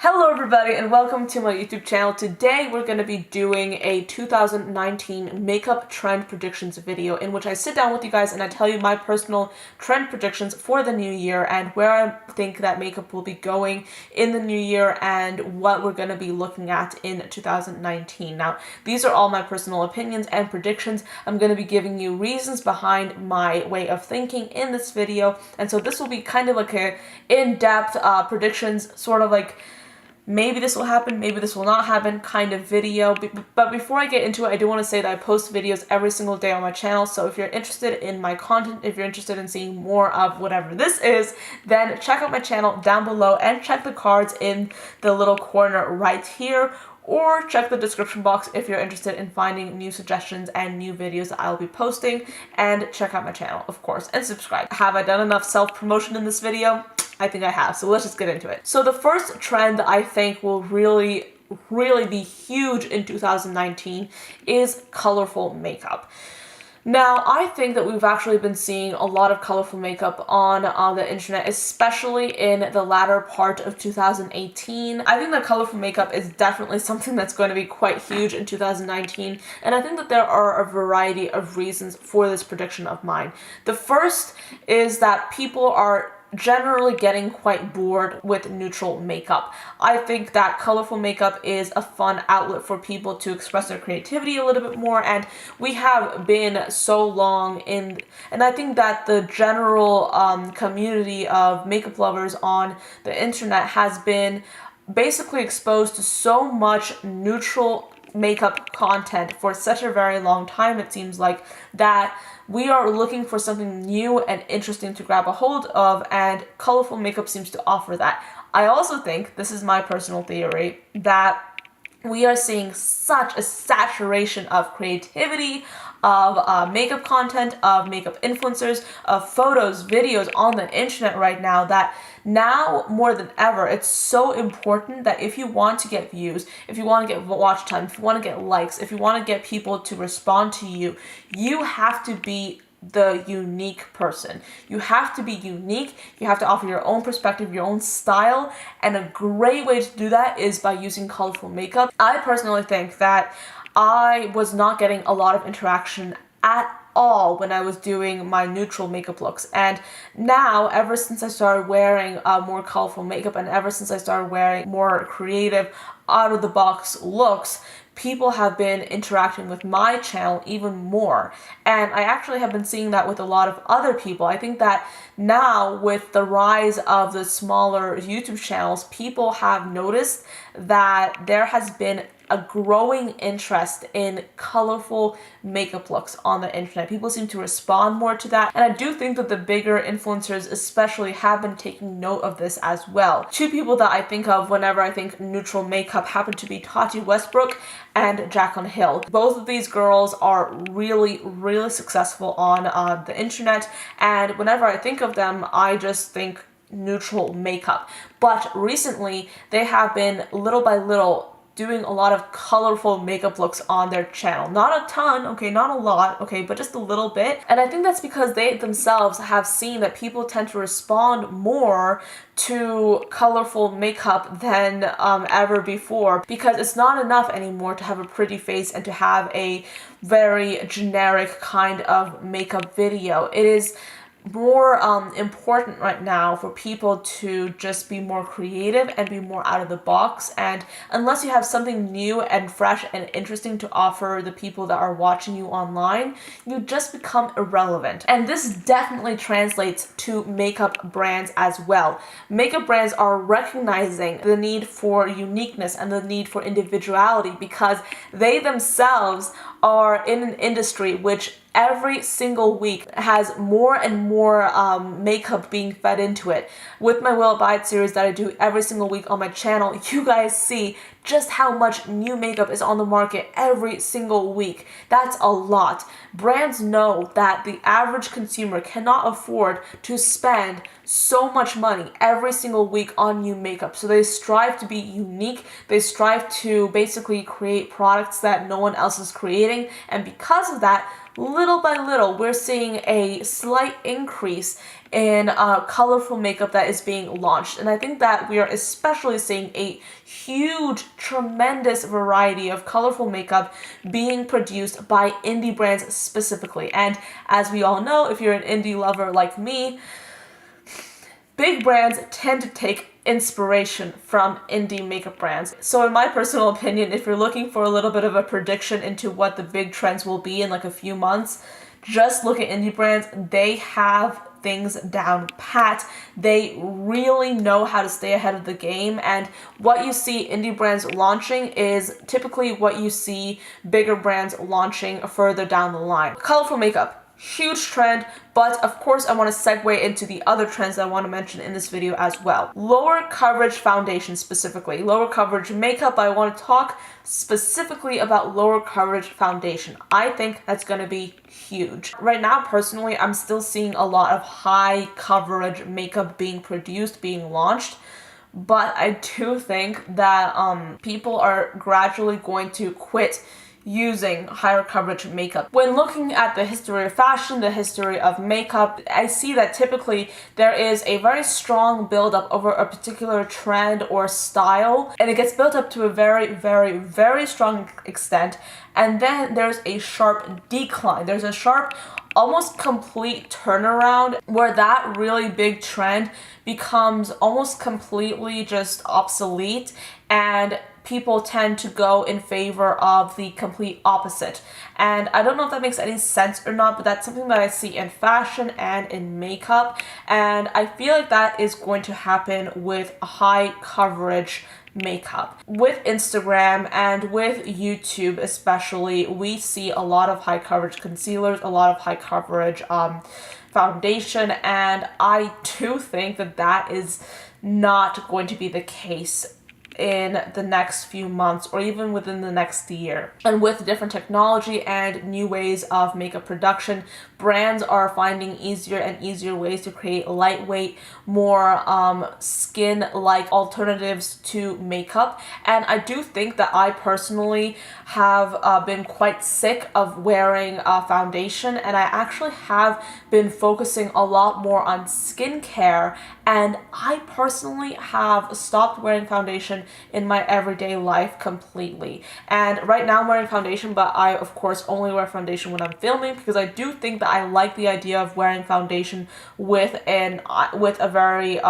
Hello everybody and welcome to my YouTube channel. Today we're going to be doing a 2019 makeup trend predictions video in which I sit down with you guys and I tell you my personal trend predictions for the new year and where I think that makeup will be going in the new year and what we're going to be looking at in 2019. Now, these are all my personal opinions and predictions. I'm going to be giving you reasons behind my way of thinking in this video, and so this will be kind of like a in-depth predictions, sort of like maybe this will happen, maybe this will not happen kind of video. But before I get into it, I do want to say that I post videos every single day on my channel, so if you're interested in my content, if you're interested in seeing more of whatever this is, then check out my channel down below and check the cards in the little corner right here, or check the description box if you're interested in finding new suggestions and new videos that I'll be posting, and check out my channel, of course, and subscribe. Have I done enough self-promotion in this video? I think I have, so let's just get into it. So the first trend that I think will really be huge in 2019 is colorful makeup. Now, I think that we've actually been seeing a lot of colorful makeup on the internet, especially in the latter part of 2018. I think that colorful makeup is definitely something that's going to be quite huge in 2019, and I think that there are a variety of reasons for this prediction of mine. The first is that people are generally getting quite bored with neutral makeup. I think that colorful makeup is a fun outlet for people to express their creativity a little bit more, and we have been so long in, and I think that the general community of makeup lovers on the internet has been basically exposed to so much neutral makeup content for such a very long time, it seems like, that we are looking for something new and interesting to grab a hold of, and colorful makeup seems to offer that. I also think, this is my personal theory, that we are seeing such a saturation of creativity, of makeup content, of makeup influencers, of photos, videos on the internet right now, that now more than ever, it's so important that if you want to get views, if you want to get watch time, if you want to get likes, if you want to get people to respond to you, you have to be the unique person. You have to be unique. You have to offer your own perspective, your own style, and a great way to do that is by using colorful makeup. I personally think that I was not getting a lot of interaction at all when I was doing my neutral makeup looks, and now ever since I started wearing more colorful makeup and ever since I started wearing more creative out-of-the-box looks, people have been interacting with my channel even more, and I actually have been seeing that with a lot of other people. I think that now with the rise of the smaller YouTube channels, people have noticed that there has been a growing interest in colorful makeup looks on the internet. People seem to respond more to that, and I do think that the bigger influencers especially have been taking note of this as well. Two people that I think of whenever I think neutral makeup happen to be Tati Westbrook and Jaclyn Hill. Both of these girls are really successful on the internet, and whenever I think of them, I just think neutral makeup. But recently, they have been little by little doing a lot of colorful makeup looks on their channel. Not a ton, okay, not a lot, okay, but just a little bit. And I think that's because they themselves have seen that people tend to respond more to colorful makeup than ever before, because it's not enough anymore to have a pretty face and to have a very generic kind of makeup video. It is more important right now for people to just be more creative and be more out of the box, and unless you have something new and fresh and interesting to offer the people that are watching you online, you just become irrelevant. And this definitely translates to makeup brands as well. Makeup brands are recognizing the need for uniqueness and the need for individuality, because they themselves are in an industry which every single week has more and more makeup being fed into it. With my Will It Buy It series that I do every single week on my channel, you guys see just how much new makeup is on the market every single week. That's a lot. Brands know that the average consumer cannot afford to spend so much money every single week on new makeup. So they strive to be unique. They strive to basically create products that no one else is creating. And because of that, little by little, we're seeing a slight increase in colorful makeup that is being launched. And I think that we are especially seeing a huge, tremendous variety of colorful makeup being produced by indie brands specifically. And as we all know, if you're an indie lover like me, big brands tend to take inspiration from indie makeup brands. So in my personal opinion, if you're looking for a little bit of a prediction into what the big trends will be in like a few months, just look at indie brands. They have things down pat. They really know how to stay ahead of the game, and what you see indie brands launching is typically what you see bigger brands launching further down the line. Colorful makeup. Huge trend, but of course I want to segue into the other trends that I want to mention in this video as well. Lower coverage foundation specifically. Lower coverage makeup, I want to talk specifically about lower coverage foundation. I think that's going to be huge. Right now, personally, I'm still seeing a lot of high coverage makeup being produced, being launched. But I do think that people are gradually going to quit using higher coverage makeup. When looking at the history of fashion, the history of makeup, I see that typically there is a very strong buildup over a particular trend or style, and it gets built up to a very strong extent, and then there's a sharp decline. There's a sharp, almost complete turnaround where that really big trend becomes almost completely just obsolete, and people tend to go in favor of the complete opposite. And I don't know if that makes any sense or not, but that's something that I see in fashion and in makeup, and I feel like that is going to happen with high coverage makeup. With Instagram and with YouTube especially, we see a lot of high coverage concealers, a lot of high coverage foundation, and I do think that that is not going to be the case in the next few months or even within the next year. And with different technology and new ways of makeup production, brands are finding easier and easier ways to create lightweight, more skin-like alternatives to makeup. And I do think that I personally have been quite sick of wearing foundation, and I actually have been focusing a lot more on skincare, and I personally have stopped wearing foundation in my everyday life completely. And right now I'm wearing foundation, but I of course only wear foundation when I'm filming, because I do think that I like the idea of wearing foundation with a very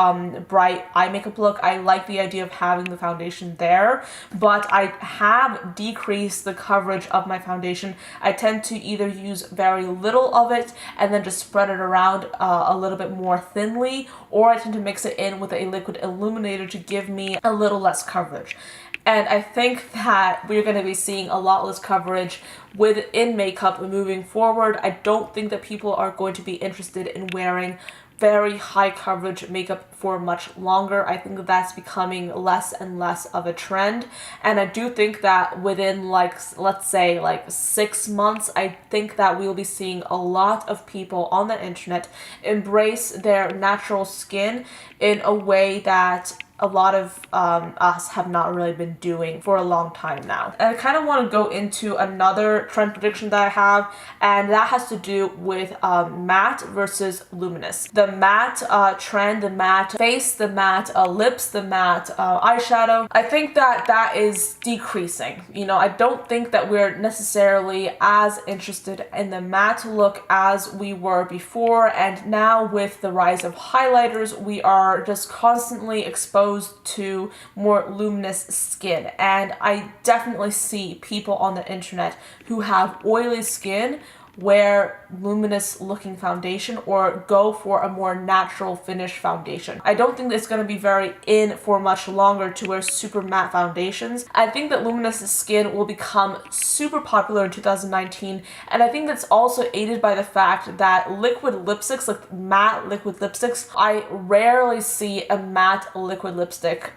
bright eye makeup look. I like the idea of having the foundation there, but I have decreased the coverage of my foundation. I tend to either use very little of it and then just spread it around a little bit more thinly, or I tend to mix it in with a liquid illuminator to give me a little less coverage. And I think that we're going to be seeing a lot less coverage within makeup moving forward. I don't think that people are going to be interested in wearing very high coverage makeup for much longer. I think that that's becoming less and less of a trend, and I do think that within, like, let's say like 6 months, I think that we'll be seeing a lot of people on the internet embrace their natural skin in a way that a lot of us have not really been doing for a long time now. And I kind of want to go into another trend prediction that I have, and that has to do with matte versus luminous. The matte trend, the matte face, the matte lips, the matte eyeshadow, I think that that is decreasing. You know, I don't think that we're necessarily as interested in the matte look as we were before, and now with the rise of highlighters, we are just constantly exposed to more luminous skin. And I definitely see people on the internet who have oily skin wear luminous looking foundation or go for a more natural finish foundation. I don't think it's going to be very in for much longer to wear super matte foundations. I think that luminous skin will become super popular in 2019, and I think that's also aided by the fact that liquid lipsticks, like matte liquid lipsticks, I rarely see a matte liquid lipstick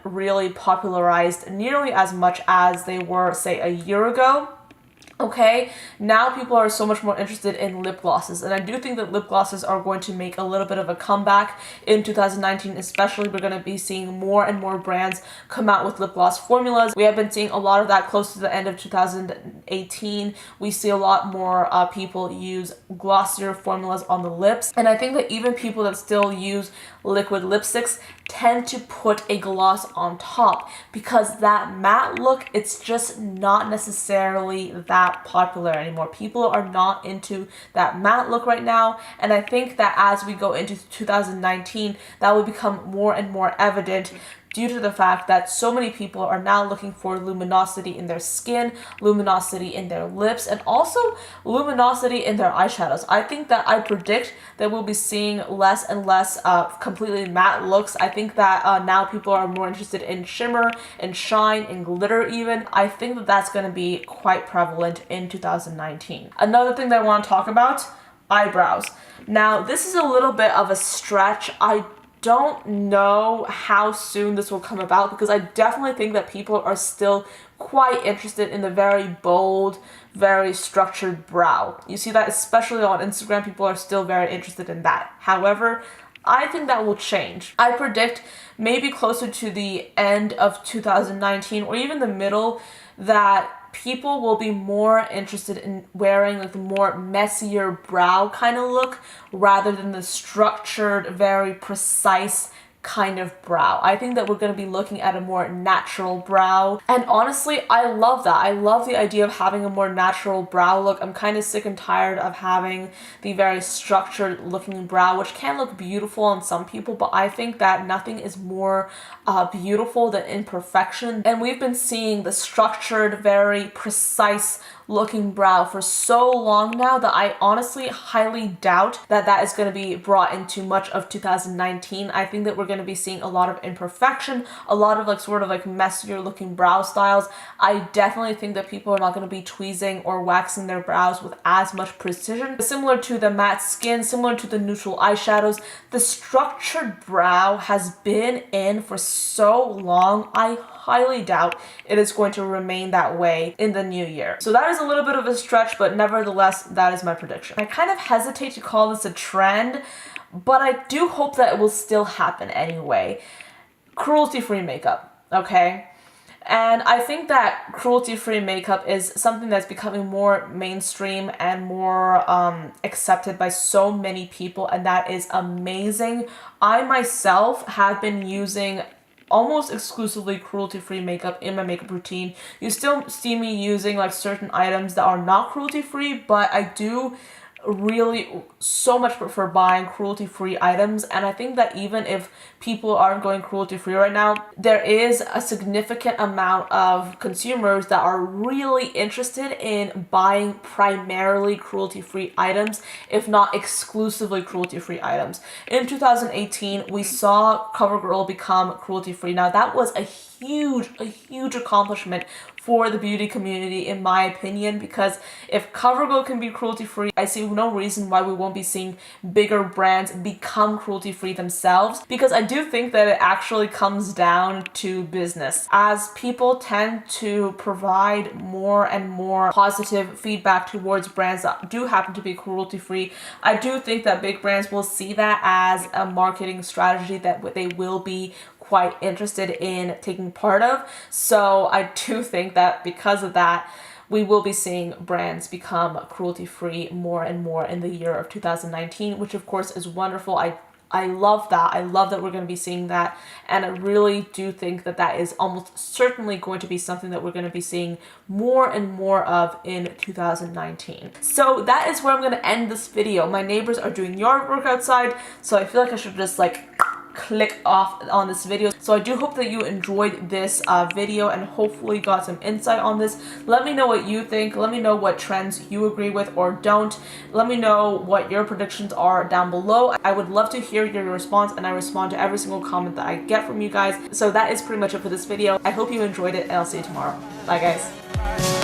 really popularized nearly as much as they were, say, a year ago. Okay, now people are so much more interested in lip glosses, and I do think that lip glosses are going to make a little bit of a comeback in 2019, especially. We're going to be seeing more and more brands come out with lip gloss formulas. We have been seeing a lot of that close to the end of 2018. We see a lot more people use glossier formulas on the lips, and I think that even people that still use liquid lipsticks tend to put a gloss on top because that matte look, it's just not necessarily that popular anymore. People are not into that matte look right now, and I think that as we go into 2019, that will become more and more evident due to the fact that so many people are now looking for luminosity in their skin, luminosity in their lips, and also luminosity in their eyeshadows. I think that I predict that we'll be seeing less and less completely matte looks. I think that now people are more interested in shimmer and shine and glitter even. I think that that's going to be quite prevalent in 2019. Another thing that I want to talk about, eyebrows. Now, this is a little bit of a stretch. I don't know how soon this will come about because I definitely think that people are still quite interested in the very bold, very structured brow. You see that especially on Instagram, people are still very interested in that. However, I think that will change. I predict maybe closer to the end of 2019 or even the middle that people will be more interested in wearing like the more messier brow kind of look rather than the structured, very precise kind of brow. I think that we're going to be looking at a more natural brow, and honestly I love that. I love the idea of having a more natural brow look. I'm kind of sick and tired of having the very structured looking brow, which can look beautiful on some people, but I think that nothing is more beautiful than imperfection, and we've been seeing the structured, very precise looking brow for so long now that I honestly highly doubt that that is going to be brought into much of 2019. I think that we're going to be seeing a lot of imperfection, a lot of like sort of like messier looking brow styles. I definitely think that people are not going to be tweezing or waxing their brows with as much precision. Similar to the matte skin, similar to the neutral eyeshadows, the structured brow has been in for so long. I highly doubt it is going to remain that way in the new year. So that is a little bit of a stretch, but nevertheless, that is my prediction. I kind of hesitate to call this a trend, but I do hope that it will still happen anyway. Cruelty-free makeup, okay? And I think that cruelty-free makeup is something that's becoming more mainstream and more accepted by so many people, and that is amazing. I myself have been using almost exclusively cruelty-free makeup in my makeup routine. You still see me using like certain items that are not cruelty-free, but I do really so much prefer buying cruelty-free items, and I think that even if people aren't going cruelty-free right now, there is a significant amount of consumers that are really interested in buying primarily cruelty-free items, if not exclusively cruelty-free items. In 2018, we saw CoverGirl become cruelty-free. Now that was a huge accomplishment for the beauty community, in my opinion, because if CoverGirl can be cruelty-free, I see no reason why we won't be seeing bigger brands become cruelty-free themselves, because I do think that it actually comes down to business. As people tend to provide more and more positive feedback towards brands that do happen to be cruelty-free, I do think that big brands will see that as a marketing strategy that they will be quite interested in taking part of. So I do think that because of that, we will be seeing brands become cruelty-free more and more in the year of 2019, which of course is wonderful. I love that. I love that we're going to be seeing that, and I really do think that that is almost certainly going to be something that we're going to be seeing more and more of in 2019. So that is where I'm going to end this video. My neighbors are doing yard work outside, so I feel like I should just like click off on this video. So I do hope that you enjoyed this video and hopefully got some insight on this. Let me know what you think. Let me know what trends you agree with or don't. Let me know what your predictions are down below. I would love to hear your response, and I respond to every single comment that I get from you guys. So that is pretty much it for this video. I hope you enjoyed it, and I'll see you tomorrow. Bye guys.